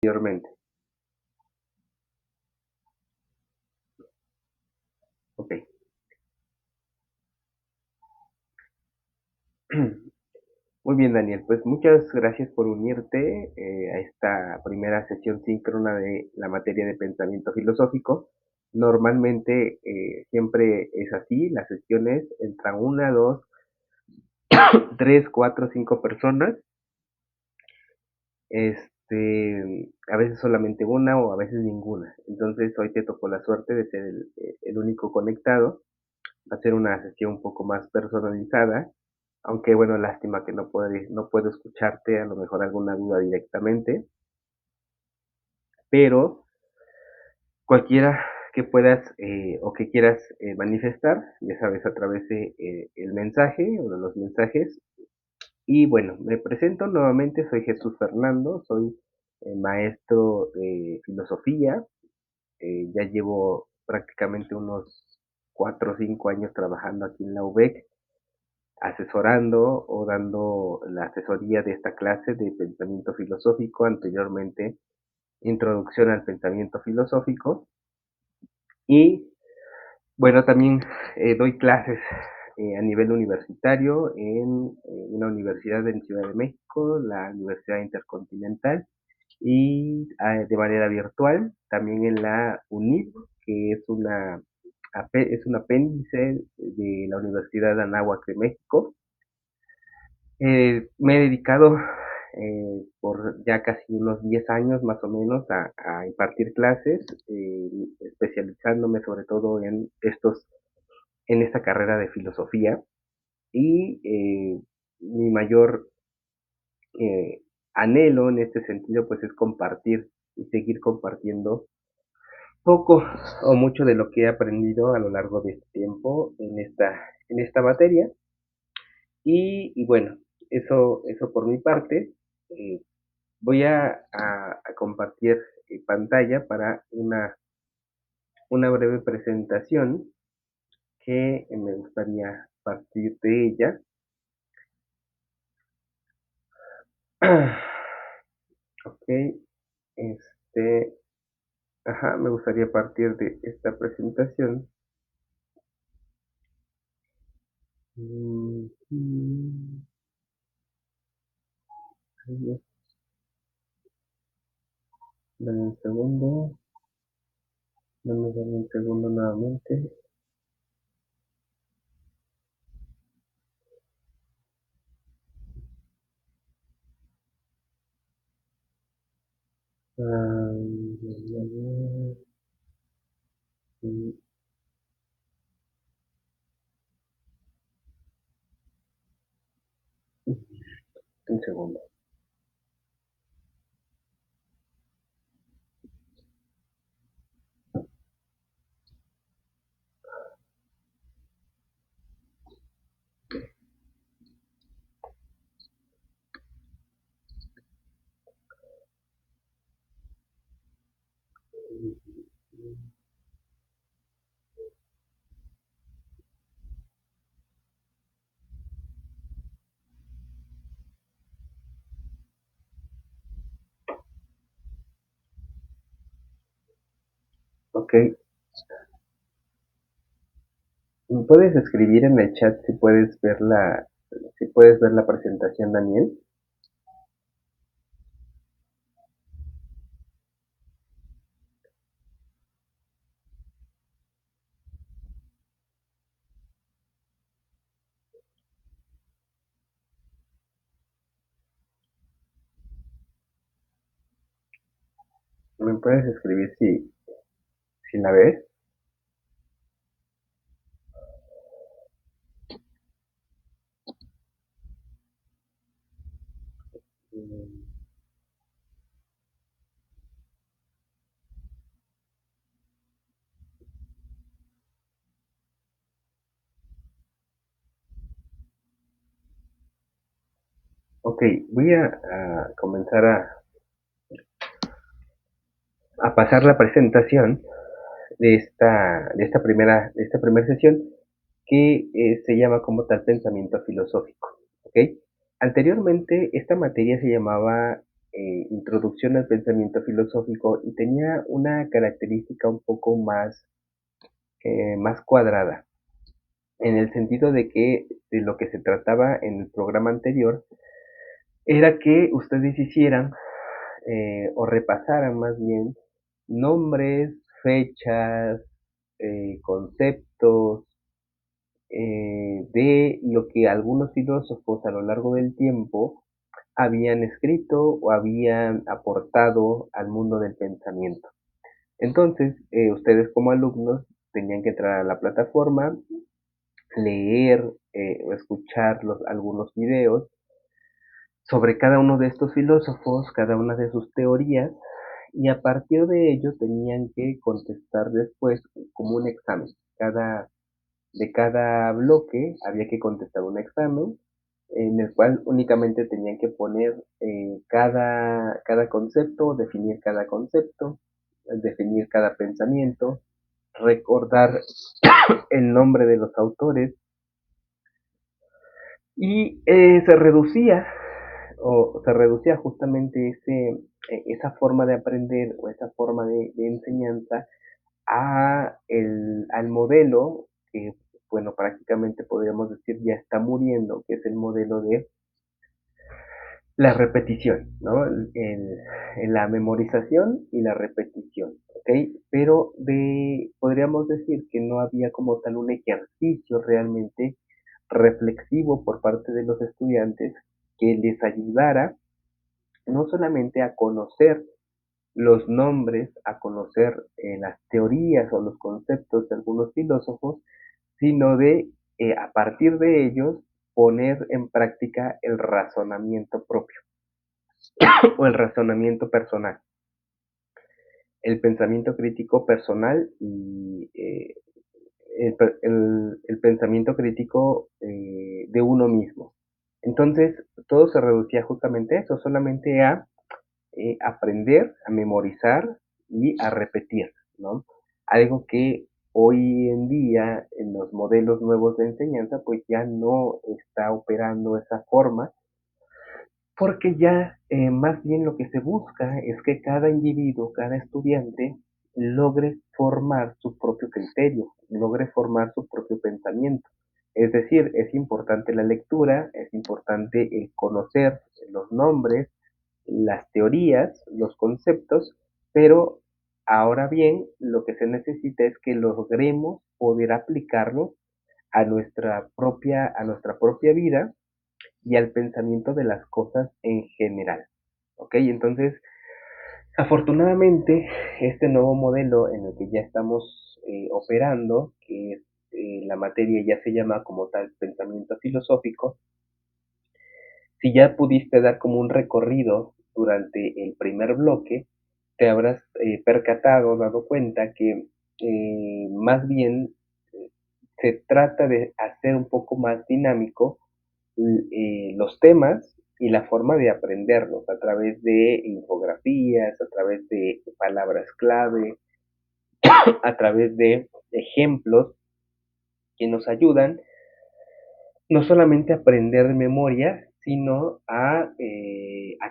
anteriormente. Ok. Muy bien, Daniel. Pues muchas gracias por unirte a esta primera sesión síncrona de la materia de pensamiento filosófico. Normalmente siempre es así, las sesiones entran una, dos, tres, cuatro, cinco personas. A veces solamente una o a veces ninguna. Entonces hoy te tocó la suerte de ser el único conectado. Va a ser una sesión un poco más personalizada, aunque bueno, lástima que no puedo escucharte, a lo mejor alguna duda directamente, pero cualquiera que puedas o que quieras manifestar, ya sabes, a través de el mensaje o de los mensajes. Y bueno, me presento nuevamente, soy Jesús Fernando, soy maestro de filosofía, ya llevo prácticamente unos 4 o 5 años trabajando aquí en la UBEC, asesorando o dando la asesoría de esta clase de pensamiento filosófico, anteriormente introducción al pensamiento filosófico. Y bueno, también doy clases a nivel universitario en una universidad en Ciudad de México, la Universidad Intercontinental, y de manera virtual también en la UNIP, que es un apéndice de la Universidad de Anáhuac de México. Me he dedicado por ya casi unos 10 años más o menos a impartir clases, especializándome sobre todo en esta carrera de filosofía. Y mi mayor eh, anhelo en este sentido pues es compartir y seguir compartiendo poco o mucho de lo que he aprendido a lo largo de este tiempo en esta materia. Y bueno, eso por mi parte. Eh, Voy a compartir pantalla para una breve presentación que me gustaría partir de ella. Ok, este, me gustaría partir de esta presentación. Mm, mm, Dame un segundo, dame un segundo nuevamente. Ah, un segundo. Ok, ¿me puedes escribir en el chat si puedes ver la presentación, Daniel? ¿Me puedes escribir si la ves? Mm, Ok, voy a comenzar a pasar la presentación de esta primera sesión que se llama como tal pensamiento filosófico. ¿Ok? Anteriormente esta materia se llamaba Introducción al pensamiento filosófico y tenía una característica un poco más cuadrada, en el sentido de que de lo que se trataba en el programa anterior era que ustedes hicieran o repasaran más bien nombres, fechas, conceptos de lo que algunos filósofos a lo largo del tiempo habían escrito o habían aportado al mundo del pensamiento. Entonces, ustedes como alumnos tenían que entrar a la plataforma, leer o escuchar algunos videos sobre cada uno de estos filósofos, cada una de sus teorías, y a partir de ello tenían que contestar después como un examen. De cada bloque había que contestar un examen en el cual únicamente tenían que poner cada concepto, definir cada concepto, definir cada pensamiento, recordar el nombre de los autores y se reducía justamente esa forma de aprender o esa forma de enseñanza al modelo que, bueno, prácticamente podríamos decir ya está muriendo, que es el modelo de la repetición, ¿no? La memorización y la repetición, ¿ok? Pero podríamos decir que no había como tal un ejercicio realmente reflexivo por parte de los estudiantes que les ayudara no solamente a conocer los nombres, a conocer las teorías o los conceptos de algunos filósofos, sino a partir de ellos, poner en práctica el razonamiento propio o el razonamiento personal, el pensamiento crítico personal y el pensamiento crítico de uno mismo. Entonces, todo se reducía justamente a eso, solamente a aprender, a memorizar y a repetir, ¿no? Algo que hoy en día en los modelos nuevos de enseñanza pues ya no está operando esa forma porque ya más bien lo que se busca es que cada individuo, cada estudiante logre formar su propio criterio, logre formar su propio pensamiento. Es decir, es importante la lectura, es importante el conocer los nombres, las teorías, los conceptos, pero ahora bien, lo que se necesita es que logremos poder aplicarlos a nuestra propia vida y al pensamiento de las cosas en general. ¿Ok? Entonces, afortunadamente, este nuevo modelo en el que ya estamos operando, que es, la materia ya se llama como tal pensamiento filosófico, si ya pudiste dar como un recorrido durante el primer bloque, te habrás percatado, dado cuenta que más bien se trata de hacer un poco más dinámico los temas y la forma de aprenderlos a través de infografías, a través de palabras clave, a través de ejemplos que nos ayudan no solamente a aprender de memoria, sino a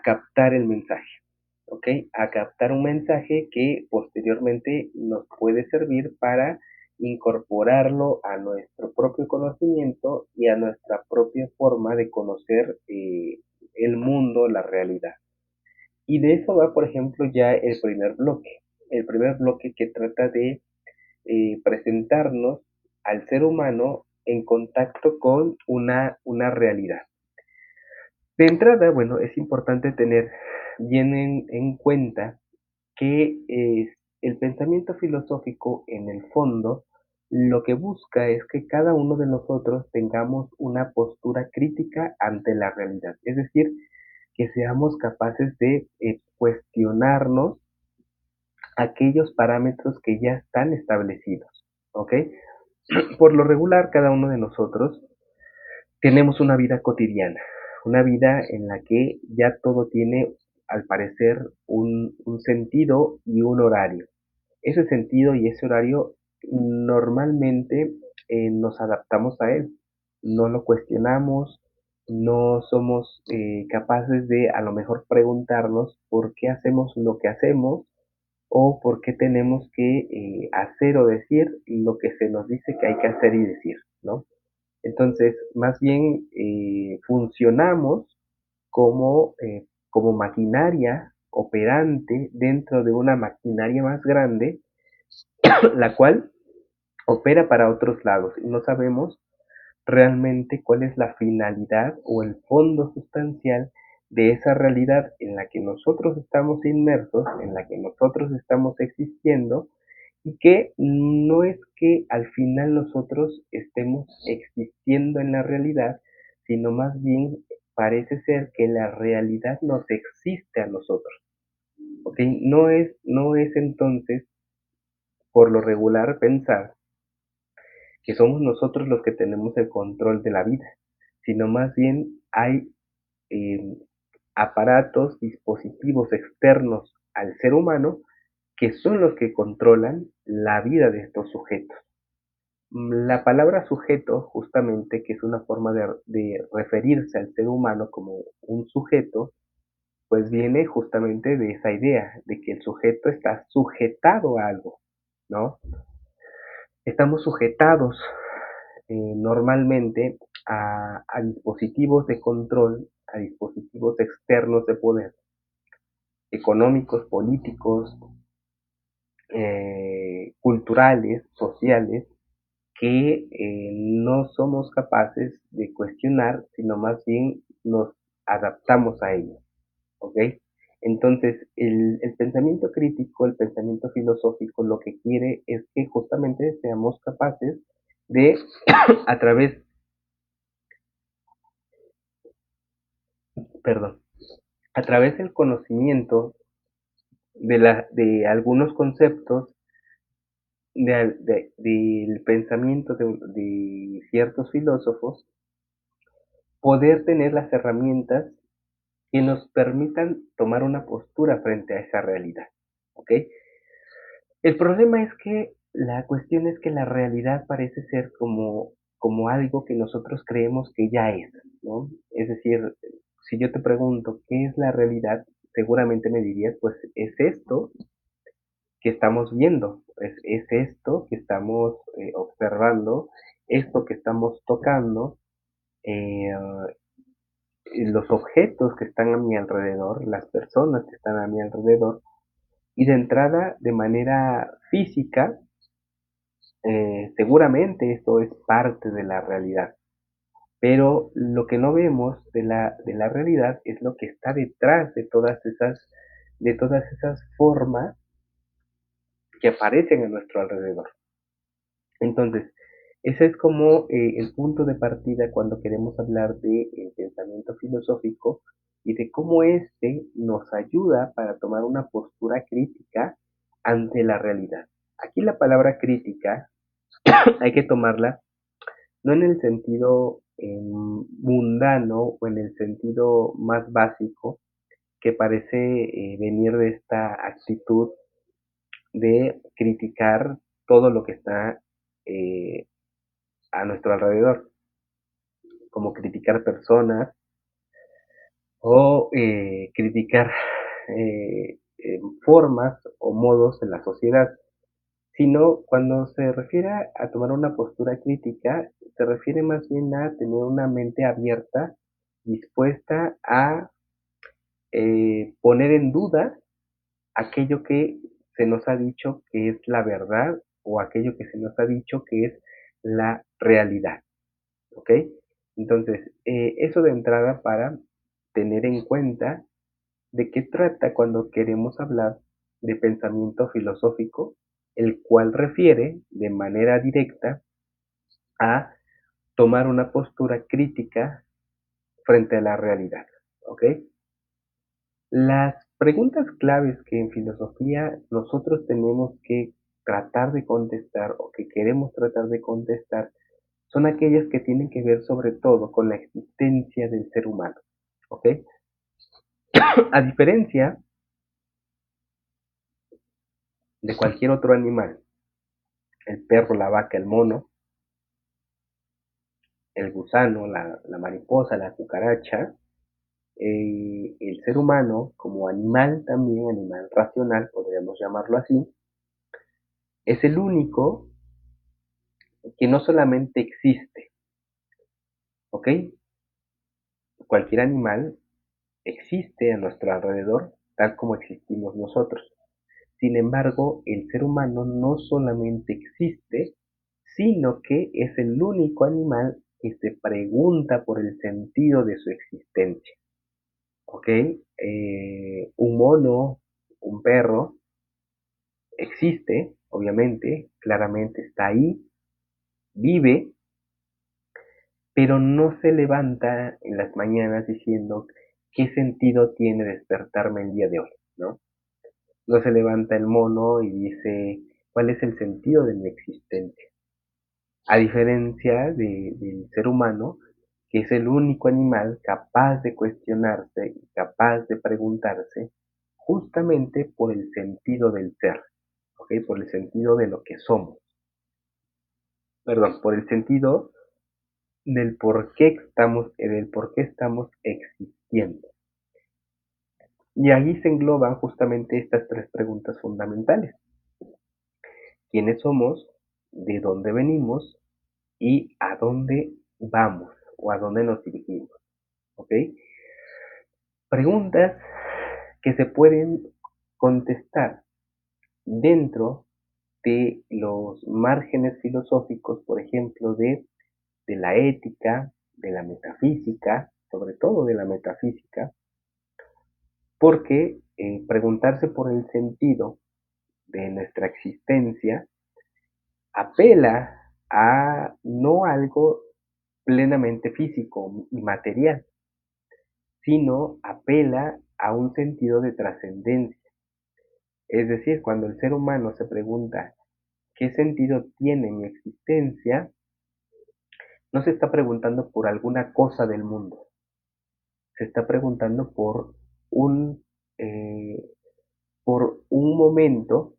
captar el mensaje, ¿ok? A captar un mensaje que posteriormente nos puede servir para incorporarlo a nuestro propio conocimiento y a nuestra propia forma de conocer el mundo, la realidad. Y de eso va, por ejemplo, ya el primer bloque. El primer bloque que trata de presentarnos al ser humano en contacto con una realidad. De entrada, bueno, es importante tener bien en cuenta que el pensamiento filosófico en el fondo lo que busca es que cada uno de nosotros tengamos una postura crítica ante la realidad, es decir, que seamos capaces de cuestionarnos aquellos parámetros que ya están establecidos, ¿ok? Por lo regular, cada uno de nosotros tenemos una vida cotidiana, una vida en la que ya todo tiene, al parecer, un sentido y un horario. Ese sentido y ese horario normalmente nos adaptamos a él, no lo cuestionamos, no somos capaces de a lo mejor preguntarnos por qué hacemos lo que hacemos o por qué tenemos que hacer o decir lo que se nos dice que hay que hacer y decir, ¿no? Entonces, más bien funcionamos como maquinaria operante dentro de una maquinaria más grande, la cual opera para otros lados y no sabemos realmente cuál es la finalidad o el fondo sustancial de esa realidad en la que nosotros estamos inmersos, en la que nosotros estamos existiendo y que no es que al final nosotros estemos existiendo en la realidad, sino más bien parece ser que la realidad nos existe a nosotros. ¿Ok? No es entonces por lo regular pensar que somos nosotros los que tenemos el control de la vida, sino más bien hay eh, aparatos, dispositivos externos al ser humano que son los que controlan la vida de estos sujetos. La palabra sujeto, justamente, que es una forma de referirse al ser humano como un sujeto, pues viene justamente de esa idea, de que el sujeto está sujetado a algo, ¿no? Estamos sujetados normalmente a dispositivos de control, a dispositivos externos de poder, económicos, políticos, culturales, sociales, que no somos capaces de cuestionar, sino más bien nos adaptamos a ellos, ¿ok? Entonces, el pensamiento crítico, el pensamiento filosófico, lo que quiere es que justamente seamos capaces de, a través, perdón, a través del conocimiento de algunos conceptos, del pensamiento de ciertos filósofos, poder tener las herramientas que nos permitan tomar una postura frente a esa realidad, ¿ok? El problema es que la cuestión es que la realidad parece ser como algo que nosotros creemos que ya es, ¿no? Es decir, si yo te pregunto qué es la realidad, seguramente me dirías, pues es esto que estamos viendo, es esto que estamos observando, esto que estamos tocando, eh, los objetos que están a mi alrededor, las personas que están a mi alrededor, y de entrada, de manera física, seguramente esto es parte de la realidad, pero lo que no vemos de la realidad es lo que está detrás de todas esas formas que aparecen a nuestro alrededor. Entonces, ese es como el punto de partida cuando queremos hablar de pensamiento filosófico y de cómo éste nos ayuda para tomar una postura crítica ante la realidad. Aquí la palabra crítica hay que tomarla no en el sentido mundano o en el sentido más básico que parece venir de esta actitud de criticar todo lo que está eh, a nuestro alrededor, como criticar personas o criticar formas o modos en la sociedad, sino cuando se refiere a tomar una postura crítica, se refiere más bien a tener una mente abierta, dispuesta a poner en duda aquello que se nos ha dicho que es la verdad o aquello que se nos ha dicho que es la realidad. ¿Ok? Entonces, eso de entrada para tener en cuenta de qué trata cuando queremos hablar de pensamiento filosófico, el cual refiere de manera directa a tomar una postura crítica frente a la realidad. ¿Ok? Las preguntas claves que en filosofía nosotros tenemos que tratar de contestar o que queremos tratar de contestar son aquellas que tienen que ver sobre todo con la existencia del ser humano. ¿Ok? A diferencia de cualquier otro animal, el perro, la vaca, el mono, el gusano, la mariposa, la cucaracha, el ser humano como animal también, animal racional, podríamos llamarlo así, es el único que no solamente existe, ¿ok? Cualquier animal existe a nuestro alrededor tal como existimos nosotros. Sin embargo, el ser humano no solamente existe, sino que es el único animal que se pregunta por el sentido de su existencia. ¿Ok? Un mono, un perro, existe, obviamente, claramente está ahí, vive, pero no se levanta en las mañanas diciendo qué sentido tiene despertarme el día de hoy, ¿no? No se levanta el mono y dice cuál es el sentido de mi existencia. A diferencia del ser humano, que es el único animal capaz de cuestionarse y capaz de preguntarse justamente por el sentido del ser, ¿ok? Por el sentido de lo que somos, perdón, por el sentido del por qué estamos existiendo. Y ahí se engloban justamente estas tres preguntas fundamentales. ¿Quiénes somos? ¿De dónde venimos? ¿Y a dónde vamos? ¿O a dónde nos dirigimos? ¿Ok? Preguntas que se pueden contestar dentro de los márgenes filosóficos, por ejemplo, de la ética, de la metafísica, sobre todo de la metafísica, porque preguntarse por el sentido de nuestra existencia apela a no algo plenamente físico y material, sino apela a un sentido de trascendencia. Es decir, cuando el ser humano se pregunta qué sentido tiene mi existencia, no se está preguntando por alguna cosa del mundo, se está preguntando un, eh, por un momento,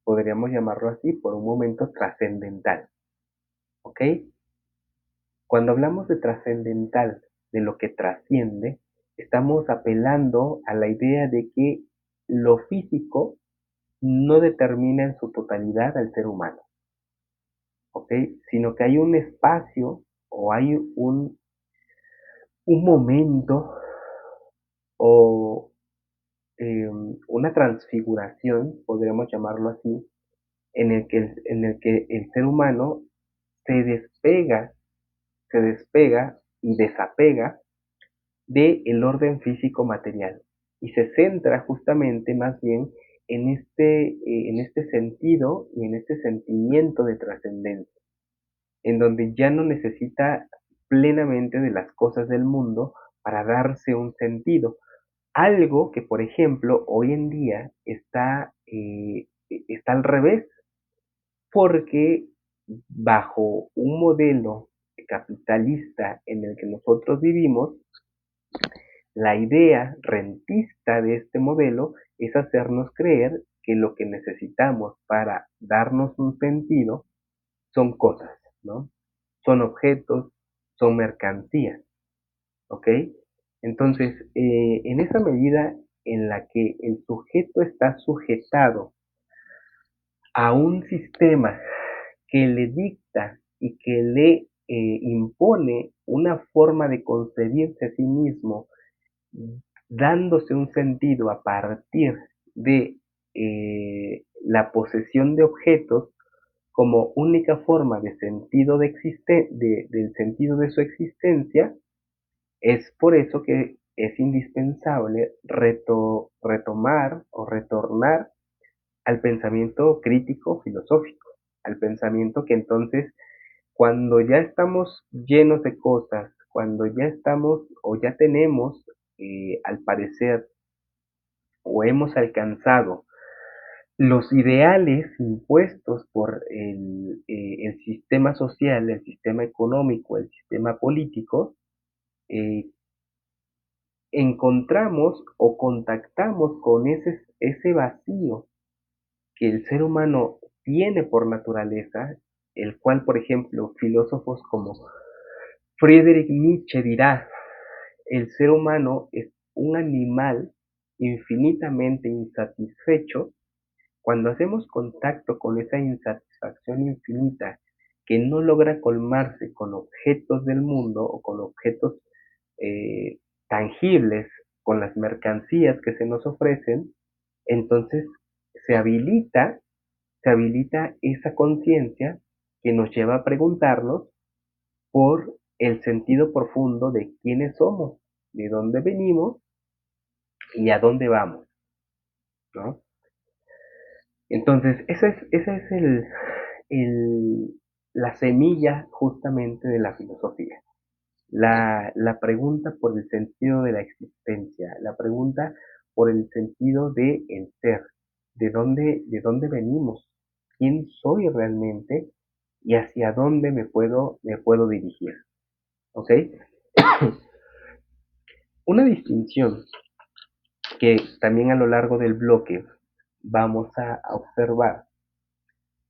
podríamos llamarlo así, por un momento trascendental. ¿Ok? Cuando hablamos de trascendental, de lo que trasciende, estamos apelando a la idea de que lo físico no determina en su totalidad al ser humano, ¿ok? Sino que hay un espacio o hay un momento o una transfiguración, podríamos llamarlo así, en el que el ser humano se despega, se despega y desapega del orden físico material y se centra justamente más bien en este sentido y en este sentimiento de trascendencia, en donde ya no necesita plenamente de las cosas del mundo para darse un sentido. Algo que, por ejemplo, hoy en día está al revés, porque bajo un modelo capitalista en el que nosotros vivimos, la idea rentista de este modelo es hacernos creer que lo que necesitamos para darnos un sentido son cosas, ¿no? Son objetos, son mercancías, ¿ok? Entonces, en esa medida en la que el sujeto está sujetado a un sistema que le dicta y que le impone una forma de concebirse a sí mismo, dándose un sentido a partir de la posesión de objetos como única forma de sentido del sentido de su existencia, es por eso que es indispensable retomar o retornar al pensamiento crítico filosófico, al pensamiento que entonces cuando ya estamos llenos de cosas, cuando ya estamos o ya tenemos al parecer o hemos alcanzado los ideales impuestos por el sistema social, el sistema económico, el sistema político, eh, encontramos o contactamos con ese vacío que el ser humano tiene por naturaleza, el cual, por ejemplo, Friedrich Nietzsche dirá, el ser humano es un animal infinitamente insatisfecho cuando hacemos contacto con esa insatisfacción infinita que no logra colmarse con objetos del mundo o con objetos eh, tangibles, con las mercancías que se nos ofrecen, entonces se habilita, se habilita esa conciencia que nos lleva a preguntarnos por el sentido profundo de quiénes somos, de dónde venimos y a dónde vamos, ¿no? Entonces, esa es el- la semilla justamente de la filosofía. La pregunta por el sentido de la existencia, la pregunta por el sentido de el ser, de dónde venimos, quién soy realmente y hacia dónde me puedo dirigir. ¿Ok? Una distinción que también a lo largo del bloque vamos a observar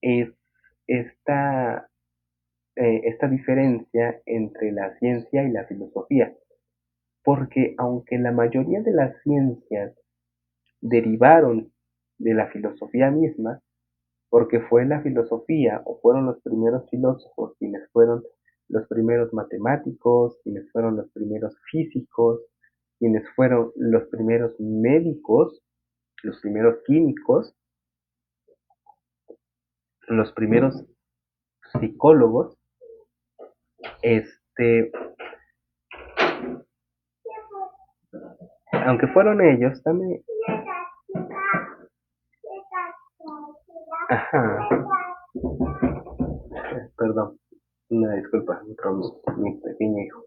es esta, esta diferencia entre la ciencia y la filosofía, porque aunque la mayoría de las ciencias derivaron de la filosofía misma, porque fue la filosofía o fueron los primeros filósofos quienes fueron los primeros matemáticos, quienes fueron los primeros físicos, quienes fueron los primeros médicos, los primeros químicos, los primeros psicólogos, este, aunque fueron ellos también, ajá, perdón, una disculpa, mi pequeño hijo.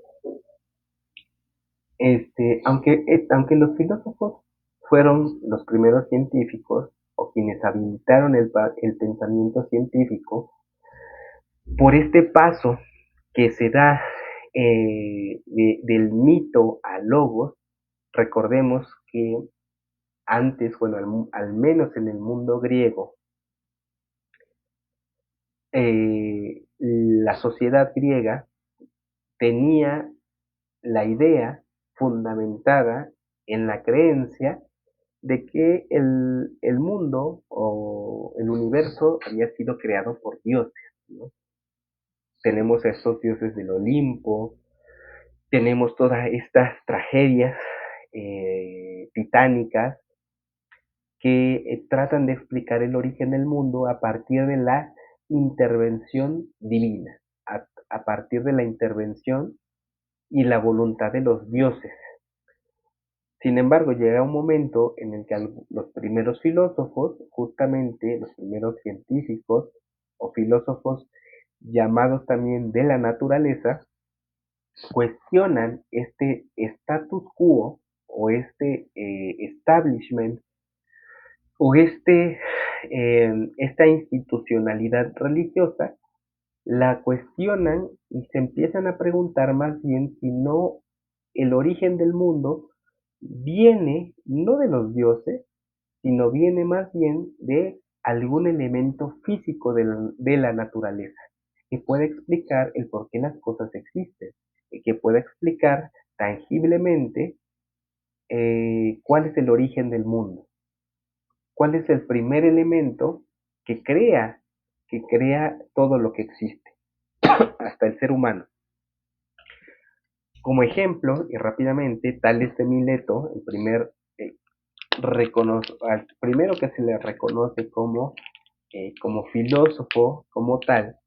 Aunque los filósofos fueron los primeros científicos o quienes habilitaron el pensamiento científico, por este paso que se da del mito al logos, recordemos que antes, bueno, al menos en el mundo griego, la sociedad griega tenía la idea fundamentada en la creencia de que el mundo o el universo había sido creado por dioses, ¿no? Tenemos a estos dioses del Olimpo, tenemos todas estas tragedias titánicas que tratan de explicar el origen del mundo a partir de la intervención divina, a partir de la intervención y la voluntad de los dioses. Sin embargo, llega un momento en el que los primeros filósofos, justamente los primeros científicos o filósofos llamados también de la naturaleza, cuestionan este status quo o este establishment o esta institucionalidad religiosa, la cuestionan y se empiezan a preguntar más bien si no el origen del mundo viene no de los dioses, sino viene más bien de algún elemento físico de la naturaleza, que puede explicar el por qué las cosas existen, y que puede explicar tangiblemente cuál es el origen del mundo, cuál es el primer elemento que crea todo lo que existe, hasta el ser humano. Como ejemplo, y rápidamente, Tales de Mileto, el eh, al primero que se le reconoce como filósofo, como tal,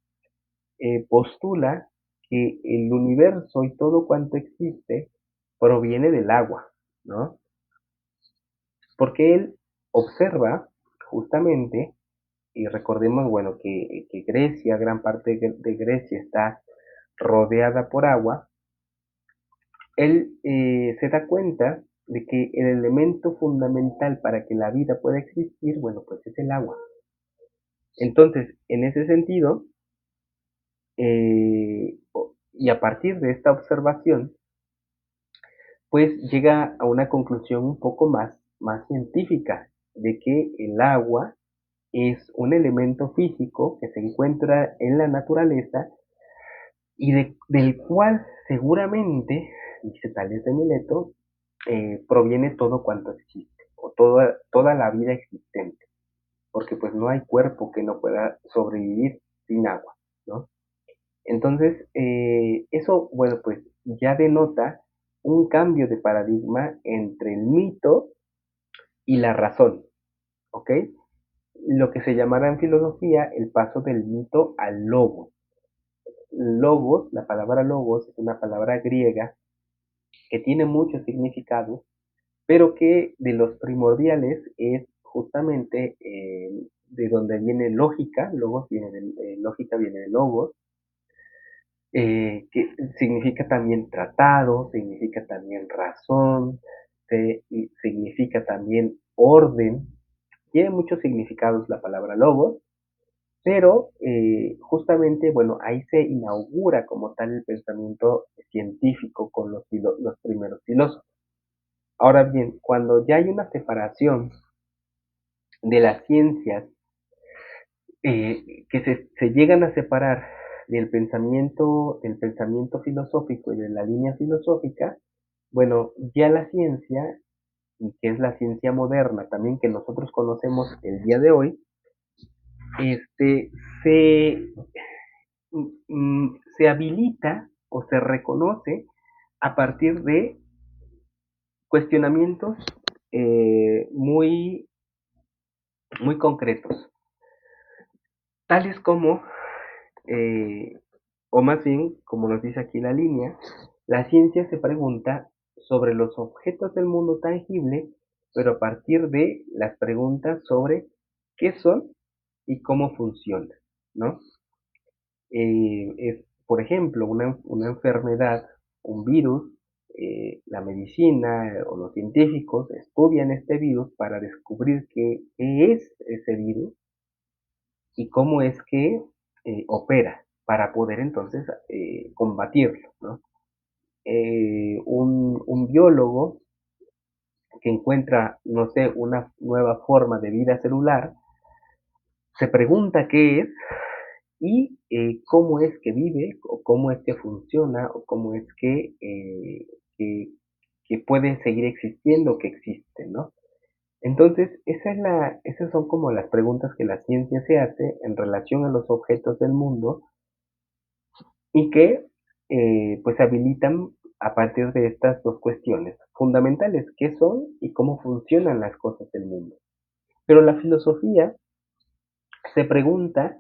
postula que el universo y todo cuanto existe proviene del agua, ¿no? Porque él observa justamente, y recordemos, bueno, que Grecia, gran parte de Grecia está rodeada por agua, él se da cuenta de que el elemento fundamental para que la vida pueda existir, bueno, pues es el agua. Entonces, en ese sentido, y a partir de esta observación, pues llega a una conclusión un poco más científica, de que el agua es un elemento físico que se encuentra en la naturaleza y del cual seguramente, dice Tales de Mileto, proviene todo cuanto existe, o toda la vida existente, porque pues no hay cuerpo que no pueda sobrevivir sin agua, ¿no? Entonces, eso, bueno, pues ya denota un cambio de paradigma entre el mito y la razón, ¿ok? Lo que se llamará en filosofía el paso del mito al logos. Logos, la palabra logos es una palabra griega que tiene muchos significados, pero que de los primordiales es justamente de donde viene lógica, logos viene de lógica, viene de logos, que significa también tratado, significa también razón, y significa también orden. Tiene muchos significados la palabra logos, pero justamente, bueno, ahí se inaugura como tal el pensamiento científico con los primeros filósofos. Ahora bien, cuando ya hay una separación de las ciencias que se llegan a separar del pensamiento filosófico y de la línea filosófica, bueno, ya la ciencia, y que es la ciencia moderna también que nosotros conocemos el día de hoy, este, se, se habilita o se reconoce a partir de cuestionamientos muy, muy concretos, tales como o más bien, como nos dice aquí la línea, la ciencia se pregunta sobre los objetos del mundo tangible, pero a partir de las preguntas sobre qué son y cómo funcionan, ¿no? Por ejemplo, una enfermedad, un virus, la medicina o los científicos estudian este virus para descubrir qué es ese virus y cómo es que opera para poder entonces combatirlo, ¿no? Un biólogo que encuentra, no sé, una nueva forma de vida celular, se pregunta qué es y cómo es que vive, o cómo es que funciona, o cómo es que, que puede seguir existiendo, que existe, ¿no? Entonces, esas son como las preguntas que la ciencia se hace en relación a los objetos del mundo y que pues habilitan a partir de estas dos cuestiones fundamentales, qué son y cómo funcionan las cosas del mundo. Pero la filosofía se pregunta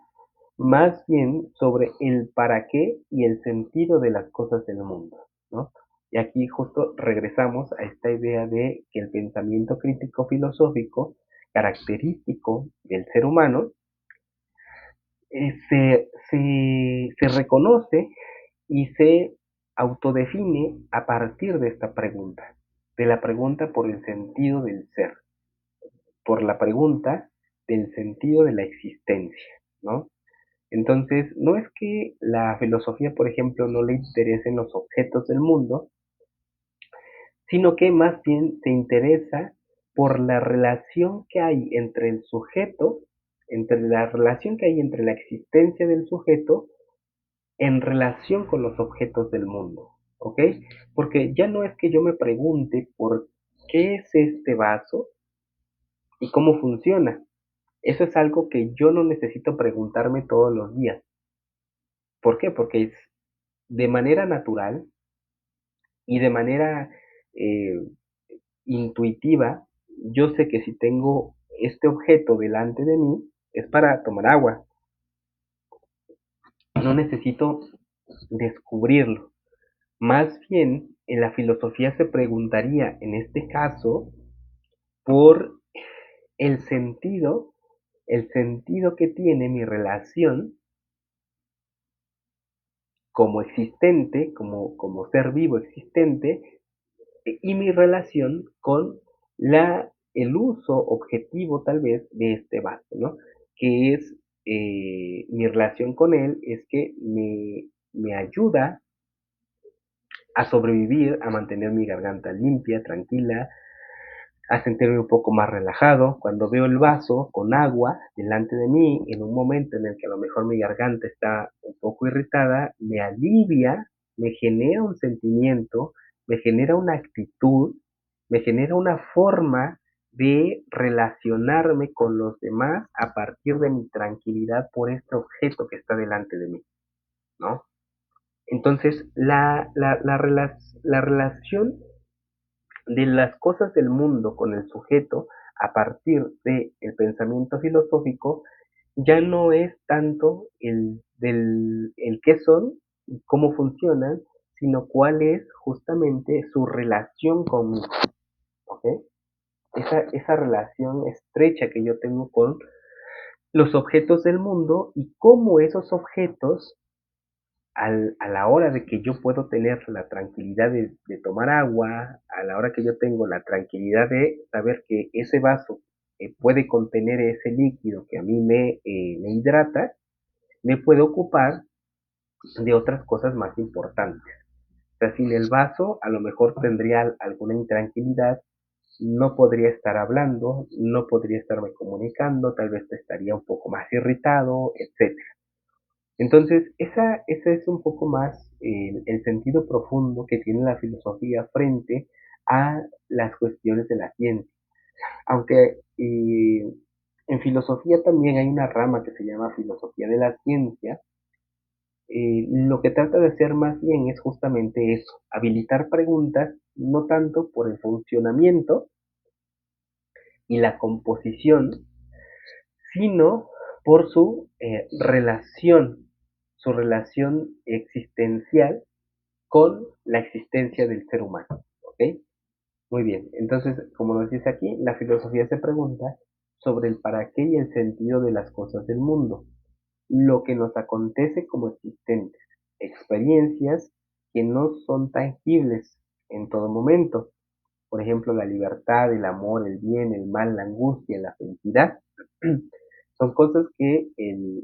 más bien sobre el para qué y el sentido de las cosas del mundo, ¿no? Y aquí justo regresamos a esta idea de que el pensamiento crítico filosófico, característico del ser humano, se reconoce y se autodefine a partir de esta pregunta, de la pregunta por el sentido del ser, por la pregunta del sentido de la existencia, ¿no? Entonces, no es que la filosofía, por ejemplo, no le interesen los objetos del mundo, sino que más bien se interesa por la relación que hay entre el sujeto, entre la relación que hay entre la existencia del sujeto en relación con los objetos del mundo, ¿ok? Porque ya no es que yo me pregunte por qué es este vaso y cómo funciona. Eso es algo que yo no necesito preguntarme todos los días. ¿Por qué? Porque es de manera natural y de manera eh, intuitiva, yo sé que si tengo este objeto delante de mí es para tomar agua. No necesito descubrirlo. Más bien, en la filosofía se preguntaría, en este caso, por el el sentido que tiene mi relación como existente, como ser vivo existente, y mi relación con el uso objetivo tal vez de este vaso, ¿no? Que es, mi relación con él es que me ayuda a sobrevivir, a mantener mi garganta limpia, tranquila, a sentirme un poco más relajado. Cuando veo el vaso con agua delante de mí, en un momento en el que a lo mejor mi garganta está un poco irritada, me alivia, me genera un sentimiento, me genera una actitud, me genera una forma de relacionarme con los demás a partir de mi tranquilidad por este objeto que está delante de mí, ¿no? Entonces, la relación de las cosas del mundo con el sujeto a partir del pensamiento filosófico ya no es tanto el qué son y cómo funcionan, sino cuál es justamente su relación conmigo, ¿ok? Esa relación estrecha que yo tengo con los objetos del mundo y cómo esos objetos a la hora de que yo puedo tener la tranquilidad de tomar agua, a la hora que yo tengo la tranquilidad de saber que ese vaso puede contener ese líquido que a mí me hidrata, me puede ocupar de otras cosas más importantes. O sea, sin el vaso a lo mejor tendría alguna intranquilidad, no podría estar hablando, no podría estarme comunicando, tal vez estaría un poco más irritado, etcétera. Entonces, esa es un poco más el sentido profundo que tiene la filosofía frente a las cuestiones de la ciencia. Aunque en filosofía también hay una rama que se llama filosofía de la ciencia, lo que trata de hacer más bien es justamente eso, habilitar preguntas no tanto por el funcionamiento y la composición, sino por su relación existencial con la existencia del ser humano. ¿Ok? Muy bien, entonces, como nos dice aquí, la filosofía se pregunta sobre el para qué y el sentido de las cosas del mundo, lo que nos acontece como existentes, experiencias que no son tangibles en todo momento, por ejemplo, la libertad, el amor, el bien, el mal, la angustia, la felicidad, son cosas que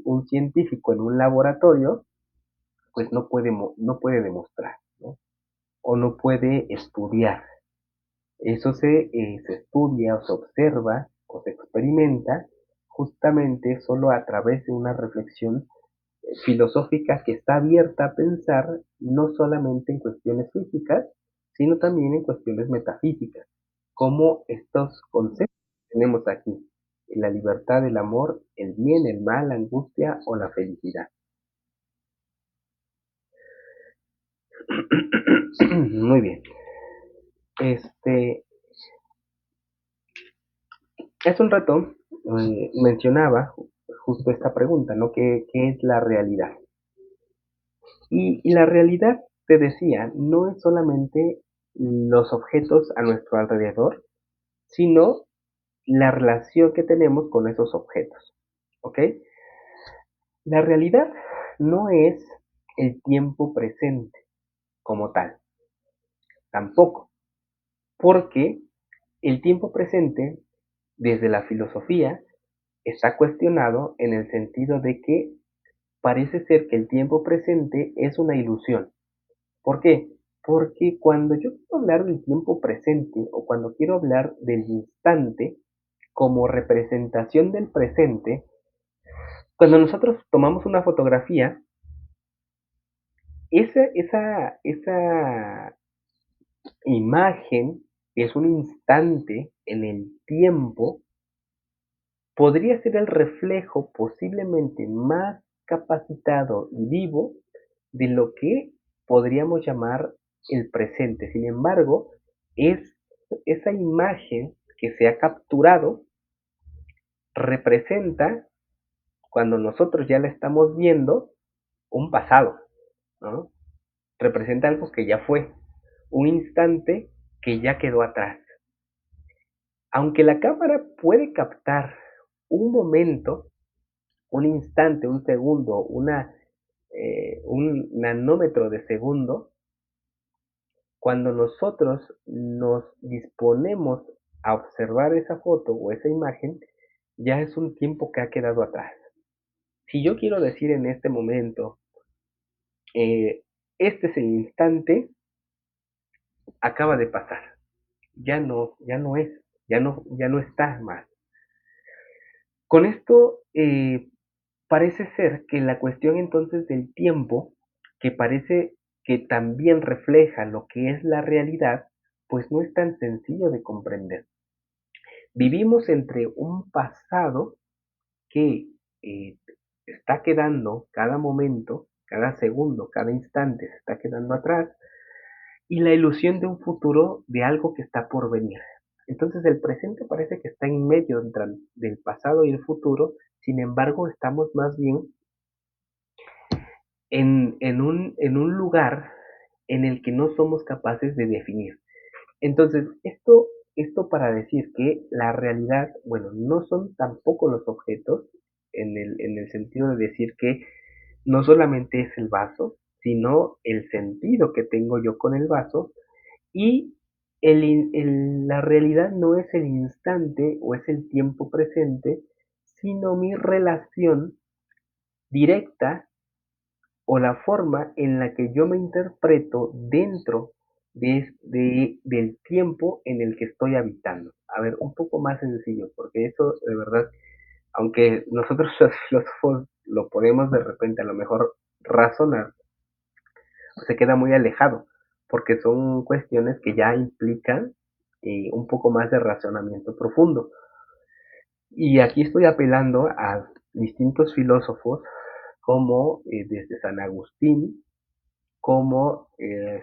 un científico en un laboratorio pues no puede demostrar, ¿no? O no puede estudiar. Eso se estudia o se observa o se experimenta justamente solo a través de una reflexión filosófica que está abierta a pensar no solamente en cuestiones físicas, sino también en cuestiones metafísicas, como estos conceptos que tenemos aquí, la libertad, el amor, el bien, el mal, la angustia o la felicidad. Muy bien. Este, hace un rato mencionaba justo esta pregunta, ¿no? ¿Qué es la realidad? Y la realidad, te decía, no es solamente los objetos a nuestro alrededor, sino la relación que tenemos con esos objetos. ¿Ok? La realidad no es el tiempo presente como tal, tampoco, porque el tiempo presente, desde la filosofía, está cuestionado en el sentido de que parece ser que el tiempo presente es una ilusión. ¿Por qué? Porque cuando yo quiero hablar del tiempo presente o cuando quiero hablar del instante como representación del presente, cuando nosotros tomamos una fotografía, esa imagen, que es un instante en el tiempo, podría ser el reflejo posiblemente más capacitado y vivo de lo que podríamos llamar el presente. Sin embargo, es esa imagen que se ha capturado representa, cuando nosotros ya la estamos viendo, un pasado, ¿no? Representa algo que ya fue, un instante que ya quedó atrás. Aunque la cámara puede captar un momento, un instante, un segundo, un nanómetro de segundo, cuando nosotros nos disponemos a observar esa foto o esa imagen, ya es un tiempo que ha quedado atrás. Si yo quiero decir en este momento, eh, este es el instante, acaba de pasar, ya no es. ya no está más. Con esto parece ser que la cuestión entonces del tiempo, que parece que también refleja lo que es la realidad, pues no es tan sencillo de comprender. Vivimos entre un pasado que eh, está quedando cada momento, cada segundo, cada instante se está quedando atrás, y la ilusión de un futuro de algo que está por venir. Entonces el presente parece que está en medio del pasado y el futuro, sin embargo estamos más bien en un lugar en el que no somos capaces de definir. Entonces, esto para decir que la realidad, bueno, no son tampoco los objetos, en el sentido de decir que no solamente es el vaso, sino el sentido que tengo yo con el vaso y la realidad no es el instante o es el tiempo presente, sino mi relación directa o la forma en la que yo me interpreto dentro del tiempo en el que estoy habitando. A ver, un poco más sencillo, porque eso de verdad, aunque nosotros los filósofos lo podemos de repente a lo mejor razonar, pues se queda muy alejado, porque son cuestiones que ya implican un poco más de razonamiento profundo. Y aquí estoy apelando a distintos filósofos como desde San Agustín, como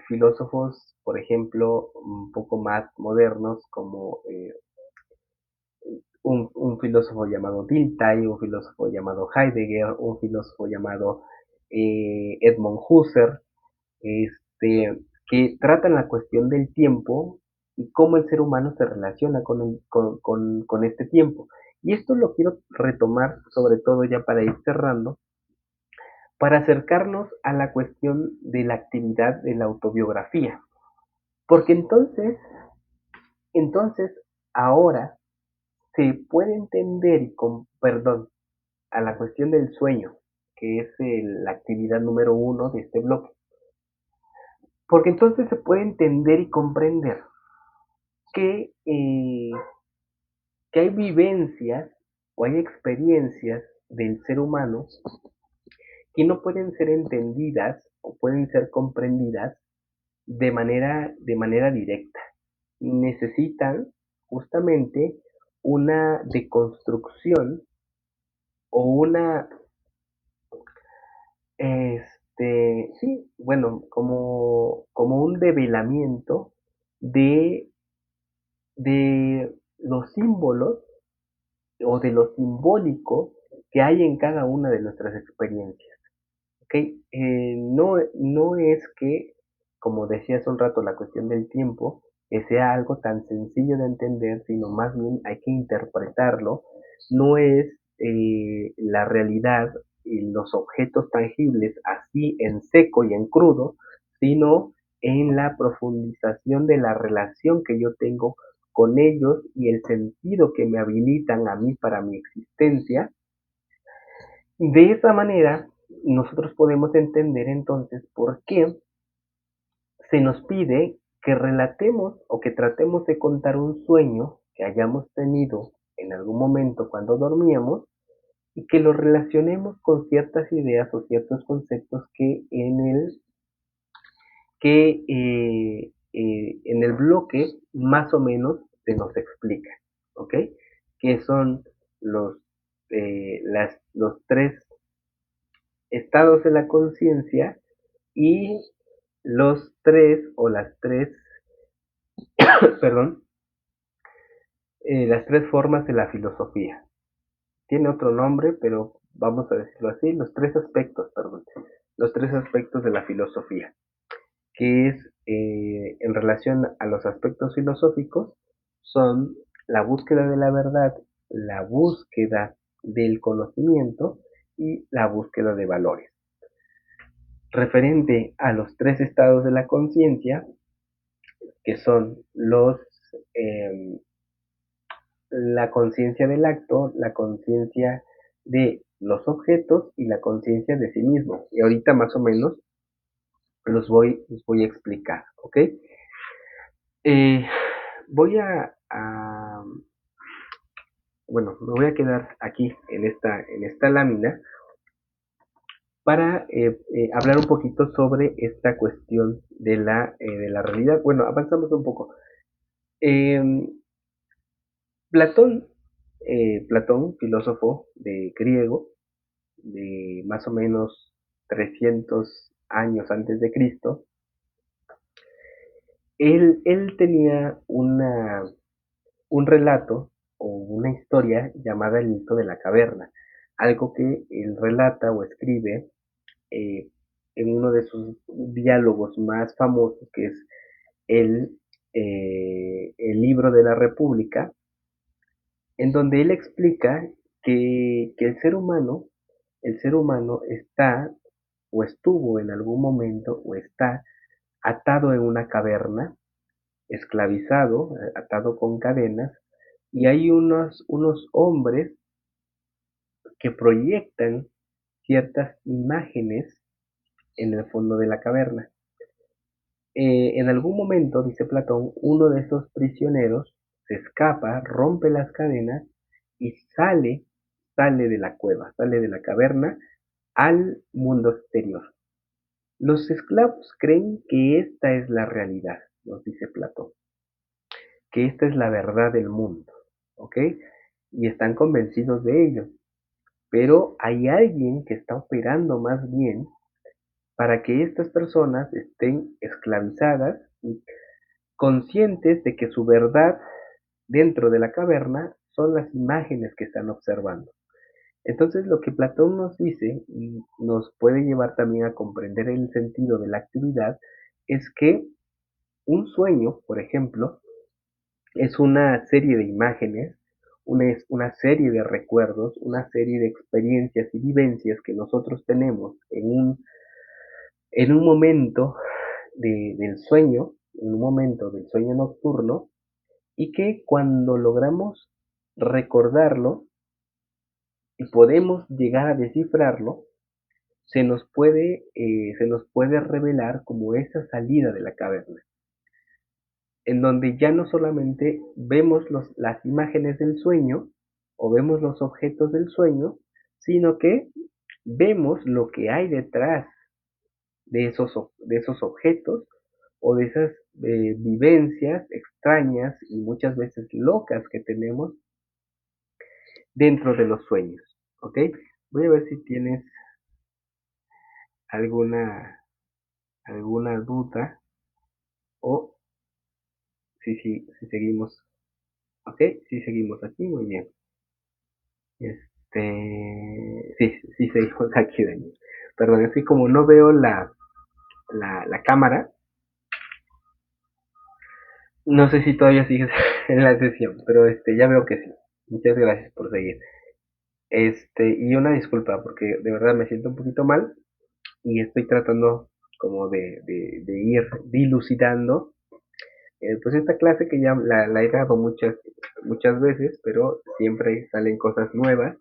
filósofos, por ejemplo, un poco más modernos, como un filósofo llamado Dilthey, un filósofo llamado Heidegger, un filósofo llamado Edmund Husserl, este, que tratan la cuestión del tiempo y cómo el ser humano se relaciona con este tiempo. Y esto lo quiero retomar, sobre todo ya para ir cerrando, para acercarnos a la cuestión de la actividad de la autobiografía. Porque entonces ahora se puede entender y con perdón a la cuestión del sueño, que es la actividad número uno de este bloque. Porque entonces se puede entender y comprender que, que hay vivencias o hay experiencias del ser humano que no pueden ser entendidas o pueden ser comprendidas de manera directa. Necesitan justamente una deconstrucción o una, sí, bueno, como un develamiento de, de los símbolos o de lo simbólico que hay en cada una de nuestras experiencias. ¿Okay? No es que, como decía hace un rato, la cuestión del tiempo, que sea algo tan sencillo de entender, sino más bien hay que interpretarlo. No es la realidad y los objetos tangibles así en seco y en crudo, sino en la profundización de la relación que yo tengo con ellos y el sentido que me habilitan a mí para mi existencia. De esa manera, nosotros podemos entender entonces por qué se nos pide que relatemos o que tratemos de contar un sueño que hayamos tenido en algún momento cuando dormíamos y que lo relacionemos con ciertas ideas o ciertos conceptos que en el bloque más o menos se nos explica, ¿ok? Que son los, los tres estados de la conciencia y los tres o las tres, perdón, las tres formas de la filosofía. Tiene otro nombre, pero vamos a decirlo así, los tres aspectos, perdón, los tres aspectos de la filosofía, que es en relación a los aspectos filosóficos, son la búsqueda de la verdad, la búsqueda del conocimiento y la búsqueda de valores. Referente a los tres estados de la conciencia, que son eh, la conciencia del acto, la conciencia de los objetos y la conciencia de sí mismo. Y ahorita más o menos los voy a explicar, ¿ok? Eh, voy bueno, me voy a quedar aquí en esta lámina para hablar un poquito sobre esta cuestión de la realidad. Bueno, avanzamos un poco. Eh, Platón, Platón, filósofo de griego, de más o menos 300 años antes de Cristo, él tenía un relato o una historia llamada el mito de la caverna, algo que él relata o escribe eh, en uno de sus diálogos más famosos, que es el, el libro de la República, en donde él explica que el ser humano está o estuvo en algún momento o está atado en una caverna, esclavizado, atado con cadenas, y hay unos hombres que proyectan ciertas imágenes en el fondo de la caverna. En algún momento, dice Platón, uno de esos prisioneros se escapa, rompe las cadenas y sale de la cueva, sale de la caverna al mundo exterior. Los esclavos creen que esta es la realidad, nos dice Platón, que esta es la verdad del mundo, ¿ok? Y están convencidos de ello. Pero hay alguien que está operando más bien para que estas personas estén esclavizadas y conscientes de que su verdad dentro de la caverna son las imágenes que están observando. Entonces lo que Platón nos dice y nos puede llevar también a comprender el sentido de la actividad es que un sueño, por ejemplo, es una serie de imágenes, una serie de recuerdos, una serie de experiencias y vivencias que nosotros tenemos en un momento del sueño, en un momento del sueño nocturno, y que cuando logramos recordarlo y podemos llegar a descifrarlo, se nos puede revelar como esa salida de la caverna, en donde ya no solamente vemos las imágenes del sueño o vemos los objetos del sueño, sino que vemos lo que hay detrás de esos objetos o de esas vivencias extrañas y muchas veces locas que tenemos dentro de los sueños. ¿Ok? Voy a ver si tienes alguna, alguna duda o si seguimos. ¿Ok? Si seguimos aquí, muy bien. Sí, seguimos aquí, Daniel. Perdón, es que como no veo la cámara, no sé si todavía sigues en la sesión, pero ya veo que sí. Muchas gracias por seguir. Y una disculpa, porque de verdad me siento un poquito mal y estoy tratando como de ir dilucidando, pues esta clase que ya la he dado muchas veces, pero siempre salen cosas nuevas.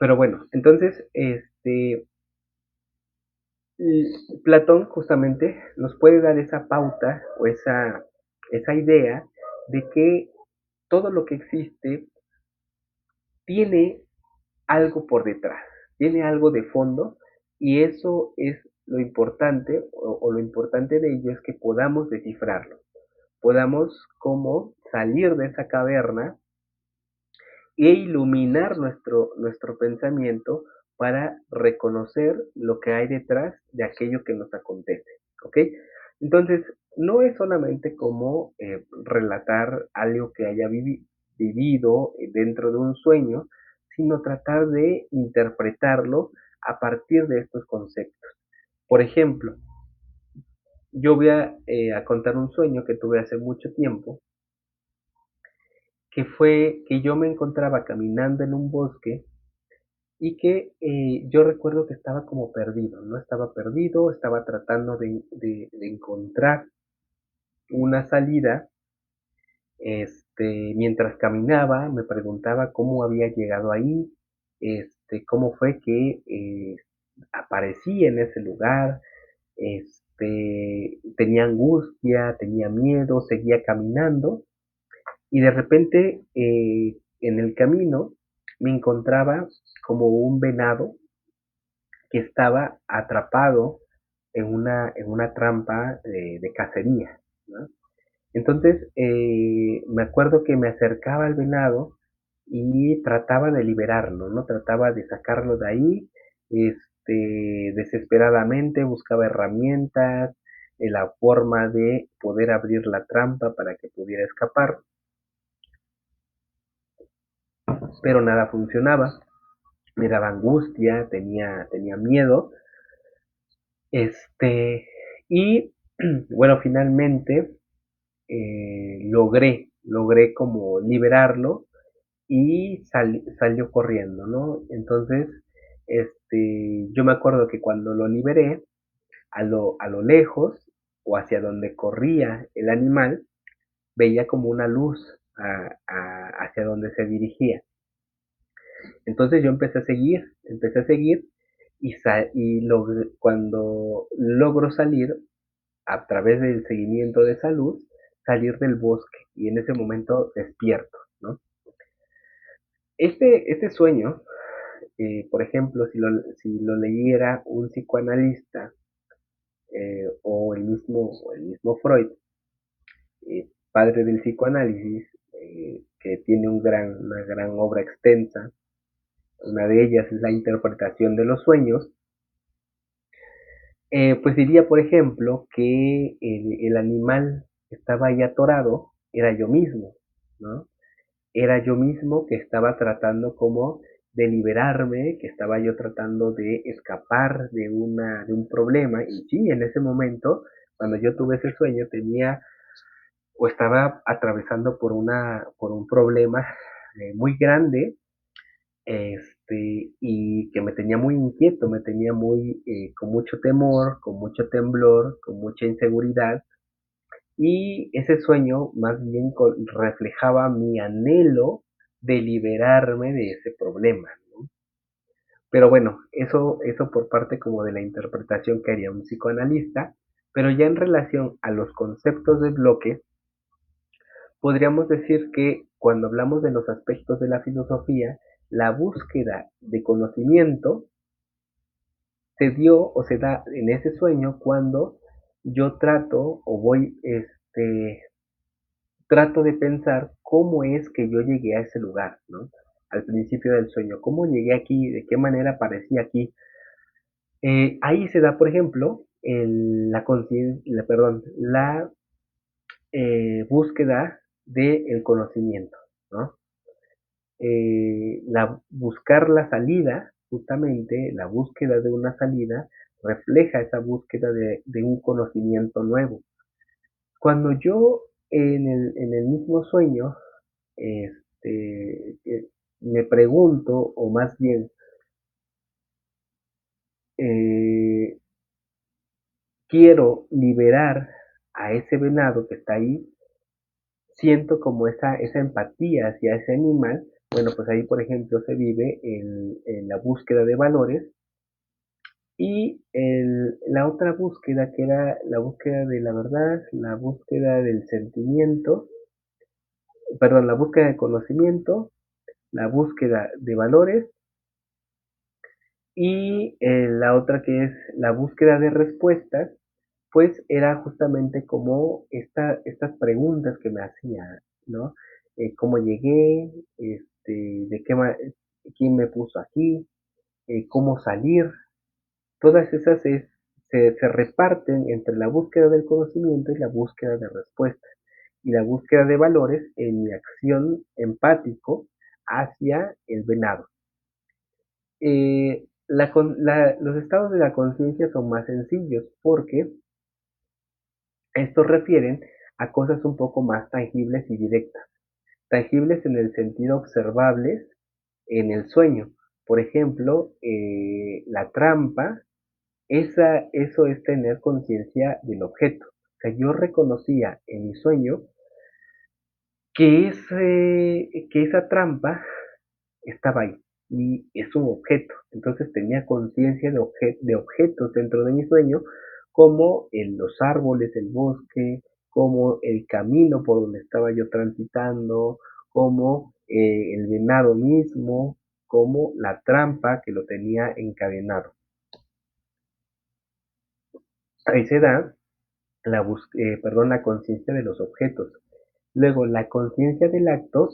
Pero bueno, entonces, Platón justamente nos puede dar esa pauta o esa idea de que todo lo que existe tiene algo por detrás, tiene algo de fondo y eso es lo importante o lo importante de ello es que podamos descifrarlo, podamos como salir de esa caverna e iluminar nuestro pensamiento para reconocer lo que hay detrás de aquello que nos acontece, ¿ok? Entonces, no es solamente como relatar algo que haya vivido dentro de un sueño, sino tratar de interpretarlo a partir de estos conceptos. Por ejemplo, yo voy a contar un sueño que tuve hace mucho tiempo, que fue que yo me encontraba caminando en un bosque y que yo recuerdo que estaba como perdido, no estaba perdido, estaba tratando de encontrar una salida, mientras caminaba me preguntaba cómo había llegado ahí, cómo fue que aparecí en ese lugar, tenía angustia, tenía miedo, seguía caminando y de repente en el camino me encontraba como un venado que estaba atrapado en una trampa de cacería, ¿no? Entonces, me acuerdo que me acercaba al venado y trataba de liberarlo, ¿no? Trataba de sacarlo de ahí, desesperadamente buscaba herramientas, la forma de poder abrir la trampa para que pudiera escapar, pero nada funcionaba. Me daba angustia, tenía miedo, este, y bueno, finalmente logré como liberarlo y salió corriendo, ¿no? Entonces, yo me acuerdo que cuando lo liberé, a lo lejos o hacia donde corría el animal, veía como una luz hacia donde se dirigía. Entonces yo empecé a seguir cuando logro salir a través del seguimiento de esa luz, salir del bosque y en ese momento despierto, ¿no? Este sueño, por ejemplo, si lo leyera un psicoanalista o el mismo Freud, padre del psicoanálisis, que tiene una gran obra extensa, una de ellas es la interpretación de los sueños, pues diría, por ejemplo, que el animal que estaba ahí atorado era yo mismo, ¿no? Era yo mismo que estaba tratando como de liberarme, que estaba yo tratando de escapar de un problema. Y sí, en ese momento, cuando yo tuve ese sueño, tenía o estaba atravesando por un problema muy grande, y que me tenía muy inquieto, me tenía con mucho temor, con mucho temblor, con mucha inseguridad. Y ese sueño más bien reflejaba mi anhelo de liberarme de ese problema, ¿no? Pero bueno, eso por parte como de la interpretación que haría un psicoanalista, pero ya en relación a los conceptos de bloque, podríamos decir que cuando hablamos de los aspectos de la filosofía, la búsqueda de conocimiento se dio o se da en ese sueño cuando yo trato de pensar cómo es que yo llegué a ese lugar, ¿no? Al principio del sueño, cómo llegué aquí, de qué manera aparecí aquí. Ahí se da, por ejemplo, la conciencia, perdón, la búsqueda del conocimiento, ¿no? Buscar la salida, justamente la búsqueda de una salida, refleja esa búsqueda de un conocimiento nuevo. Cuando yo en el mismo sueño me pregunto, o más bien, eh, quiero liberar a ese venado que está ahí, siento como esa empatía hacia ese animal. Bueno, pues ahí, por ejemplo, se vive la búsqueda de valores y la otra búsqueda que era la búsqueda de la verdad, la búsqueda del sentimiento, perdón, la búsqueda de conocimiento, la búsqueda de valores y la otra que es la búsqueda de respuestas, pues era justamente como estas preguntas que me hacía, ¿no? ¿Cómo llegué? ¿De quién me puso aquí? ¿Cómo salir? Todas esas se reparten entre la búsqueda del conocimiento y la búsqueda de respuestas y la búsqueda de valores en mi acción empático hacia el venado. Los estados de la conciencia son más sencillos porque estos refieren a cosas un poco más tangibles y directas. Tangibles en el sentido observables en el sueño. Por ejemplo, la trampa, eso es tener conciencia del objeto. O sea, yo reconocía en mi sueño que esa trampa estaba ahí y es un objeto. Entonces tenía conciencia de objetos dentro de mi sueño, como en los árboles, el bosque, como el camino por donde estaba yo transitando, como el venado mismo, como la trampa que lo tenía encadenado. Ahí se da la conciencia de los objetos. Luego, la conciencia del acto,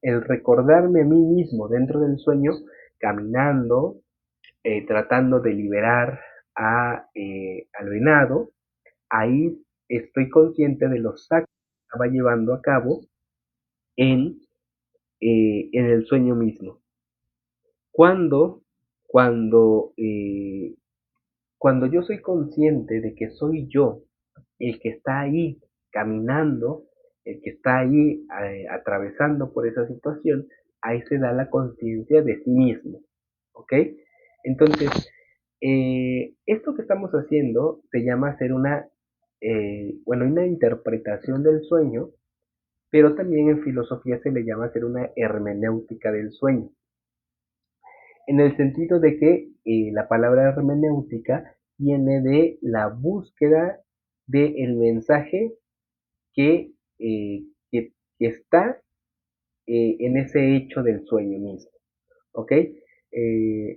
el recordarme a mí mismo dentro del sueño, caminando, tratando de liberar al venado. Ahí estoy consciente de los actos que estaba llevando a cabo en, en el sueño mismo. Cuando, cuando, eh, cuando yo soy consciente de que soy yo el que está ahí caminando, el que está ahí atravesando por esa situación, ahí se da la conciencia de sí mismo, ¿ok? Entonces, esto que estamos haciendo se llama hacer una interpretación del sueño, pero también en filosofía se le llama hacer una hermenéutica del sueño, en el sentido de que la palabra hermenéutica viene de la búsqueda del mensaje que, eh, que, que está en ese hecho del sueño mismo, ¿ok?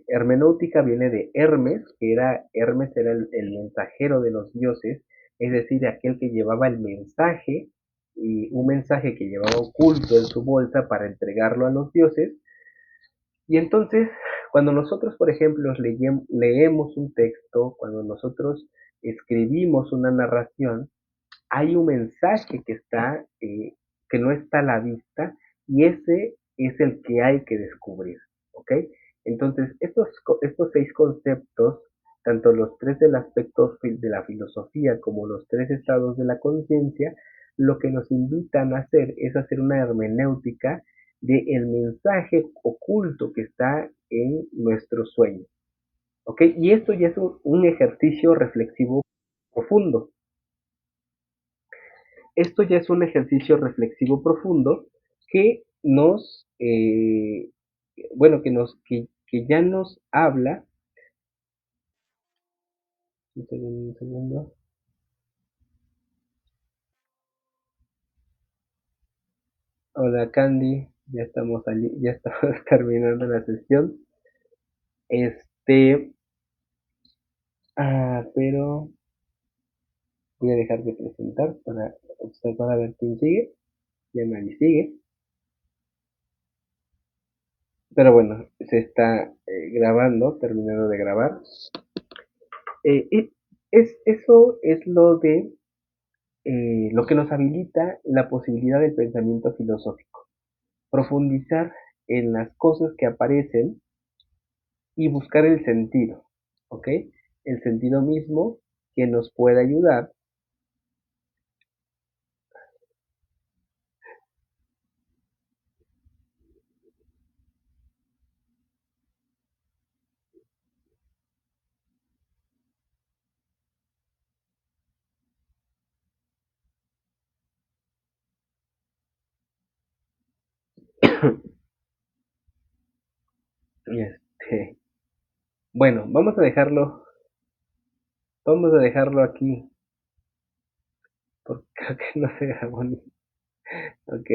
Hermenéutica viene de Hermes era el mensajero de los dioses, es decir, aquel que llevaba el mensaje, y un mensaje que llevaba oculto en su bolsa para entregarlo a los dioses. Y entonces, cuando nosotros, por ejemplo, leemos un texto, cuando nosotros escribimos una narración, hay un mensaje que no está a la vista, y ese es el que hay que descubrir, ¿ok? Entonces, estos 6 conceptos, tanto los 3 del aspecto de la filosofía como los 3 estados de la conciencia, lo que nos invitan a hacer es hacer una hermenéutica del mensaje oculto que está en nuestro sueño, ¿ok? Y esto ya es un ejercicio reflexivo profundo. Esto ya es un ejercicio reflexivo profundo que que ya nos habla. Un segundo. Hola Candy, ya estamos terminando la sesión. Este, pero voy a dejar de presentar para observar a ver quién sigue. Ya nadie sigue. Pero bueno, se está grabando, terminando de grabar. Eso es lo que nos habilita la posibilidad del pensamiento filosófico. Profundizar en las cosas que aparecen y buscar el sentido, ¿ok? El sentido mismo que nos puede ayudar. Este, bueno, vamos a dejarlo aquí, porque creo que no se grabó ni. Ok.